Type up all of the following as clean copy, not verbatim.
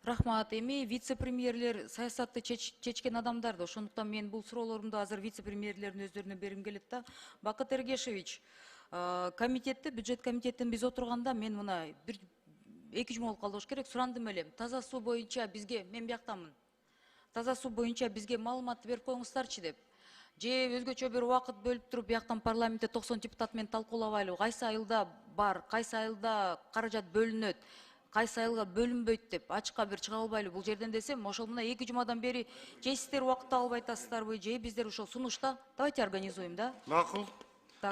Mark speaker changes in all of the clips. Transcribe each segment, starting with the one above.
Speaker 1: Рахмат. Эми вице-премьерлер саясатты чечкен адамдар да. Ошондуктан мен бул суроолорумду азыр вице-премьерлердин өздөрүнө берим келет да. Бакыт Эргешевич, комитетте, бюджет комитеттин биз отурганда мен мына бир 2 жума болуп калды болуш керек, сурандым элем. Таза суу боюнча бизге, мен бияктамын. Таза суу боюнча бизге маалыматты берип коюңуздарчы деп. Же өзгөчө бир убакыт бөлүп туруп, бияктан парламентте 90 депутат менен талкуулабайлы, кайсы айылда бар, кайсы айылда каражат бөлүнөт, кайсы айылга бөлүнбөйт деп ачыкка бир чыга албайлы бул жерден десем, ошол мына 2 жумадан бери же сиздер убакыт албай атасыздарбы, же биздер ошол сунушта. Давайте организуем, да?
Speaker 2: Макул.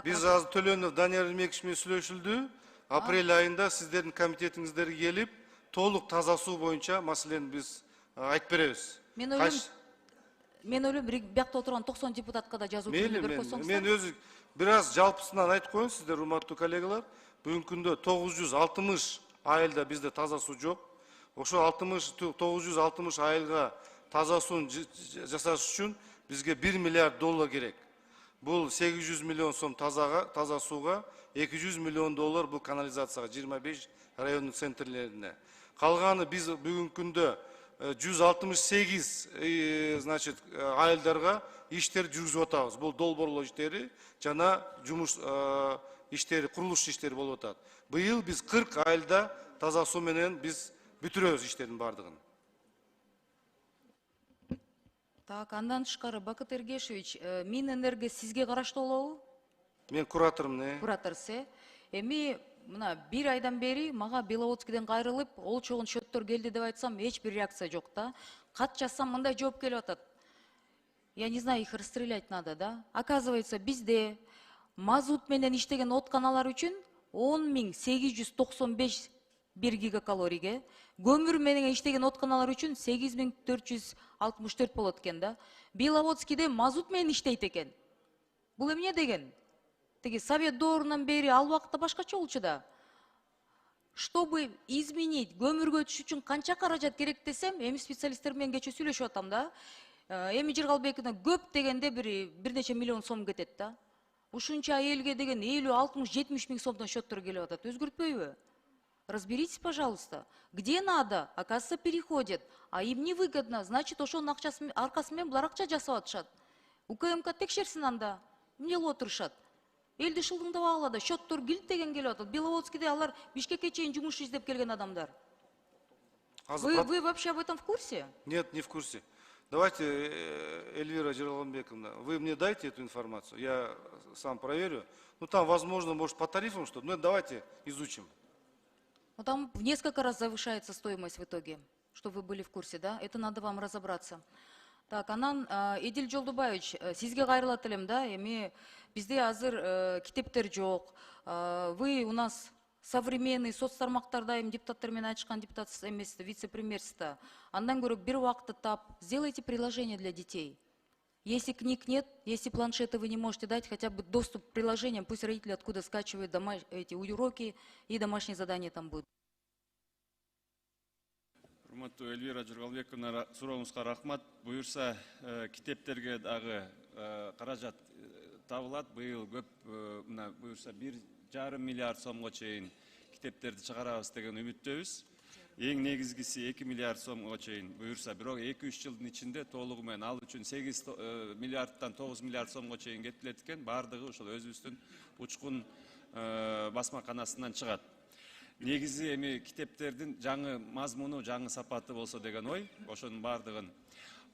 Speaker 2: Биз азыр Төлөнов Данияр Илмекович менен сүйлөшүлдү. Апрель айында сиздердин комитетиңиздер келип, толук таза суу боюнча маселени биз айтып беребиз.
Speaker 1: Мен ойлойм, биякта отурган 90 депутатка да жазуу түрүндө берип койсоңуздар.
Speaker 2: Мен өзү бир аз жалпысынан айтып коеюн, сиздер урматтуу коллегалар. Бүгүнкү күндө 960 айылда бизде таза суу жок. Ошо 960 айылга таза суун жасаш үчүн бизге 1 миллиард доллар керек. Бул 800 миллион сом таза сууга, 200 миллион доллар бул канализацияга 25 райондун центрлерине. Калганы биз бүгүнкү күндө 168 значит айылдарга иштер жүргүзүп атабыз. Бул долбоорлоо иштери жана жумуш иштери, курулуш иштери болуп атат. Быйыл биз 40 айылда таза суу менен биз бүтүрөбүз иштердин бардыгын.
Speaker 1: Так, андан тышкары Бакыт Эргешевич, Минэнерго сизге караштуу болобу?
Speaker 2: Мен куратормун.
Speaker 1: Кураторсыз. Эми мына 1 айдан бери мага Беловодскийден кайрылып, ол чогун счеттор келди деп айтсам, эч бир реакция жок да. Кат жазсам мындай жооп келип атат. Я не знаю, их расстрелять надо, да? Оказывается, бизде мазут менен иштеген отканалар үчүн 10.895 1 гигакалорийге, көмүр менен иштеген отканалар үчүн 8464 болот экен да. Беловодскийде мазут менен иштейт экен. Бул эмне деген? Теги Совет доорунан бери ал убакта башкача болчу да. Чтобы изменить көмүргө түшүш үчүн канча каражат керек десем, эми специалисттер менен кечээ сүйлөшүп атам да. Эми Жыргалбековна көп дегенде бир нече миллион сом кетет да. Ушунча элге деген 50, 60, 70 миң сомдон счеттор келип атат. Өзгөртпөйбү? Разберитесь, пожалуйста. Где надо, оказывается, переходят. А им невыгодно. Значит, ошонун аркасы менен булар акча жасап атышат. УКМК текшерсин анда. Эмне кылып отурушат? Элди шылдыңдап алады. Счеттор килтеген келип атат. Беловодскийде алар Бишкекке чейин жумуш издеп келген адамдар. Вы вообще об этом в курсе?
Speaker 2: Нет, не в курсе. Давайте, Эльвира Жыргалбековна, вы мне дайте эту информацию. Я сам проверю. Ну, там, возможно, может, по тарифам что-то. Ну, давайте изучим.
Speaker 1: Ну, там в несколько раз завышается стоимость в итоге, чтобы вы были в курсе, да? Это надо вам разобраться. Так, анан Эдил Жолдубаевич, сизге кайрылат элем, да? Эми бизде азыр китептер жок. Вы у нас современный соцтармактарда депутаттар менен айтышкан депутат эмес, вице-премьерсиз. Андан көрө бир убакытты тап, сделайте приложение для детей. Если книг нет, если планшеты вы не можете дать, хотя бы доступ к приложениям, пусть родители откуда скачивают эти уроки и домашние задания там будут.
Speaker 3: Урматтуу Эльвира Жыргалбековна, сурооңузга рахмат. Буюрса, китептерге дагы каражат табылат. Быйыл көп, буюрса 1,5 миллиард сомго чейин китептерди чыгарабыз деген үмүттөбүз. Эң негизгиси 2 миллиард сомго чейин буюрса, бирок 2-3 жылдын ичинде толугу менен ал үчүн 8 миллиардтан 9 миллиард сомго чейин кетилет экен. Бардыгы ошол өзүбүздүн учкун басмаканасынан чыгат. Негизи эми китептердин жаңы мазмуну, жаңы сапаты болсо деген ой, ошонун бардыгын.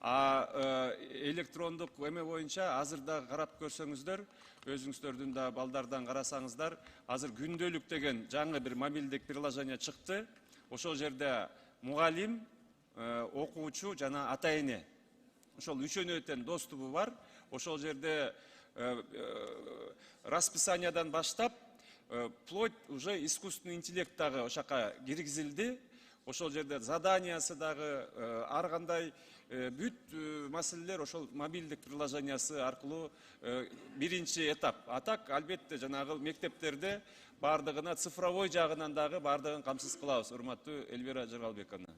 Speaker 3: Электрондук эме боюнча азыр да карап көрсөңүздөр, өзүңүздөрдүн да балдардан карасаңыздар, азыр күндөлүк деген жаңы бир мобилдик приложение чыкты. Ошол жерде мугалим, окуучу жана ата-эне. Ошол үчөөнү тең доступу бар. Ошол жерде расписаниядан баштап, вплоть уже искусственный интеллект дагы ошака киргизилди. Ошол жерде заданиясы дагы ар кандай бүт маселелер ошол мобилдик приложениясы аркылуу биринчи этап. А так, албетте, жанагы мектептерде бардыгына цифровой жагынан дагы бардыгын камсыз кылабыз, урматтуу Эльвира Жыргалбековна.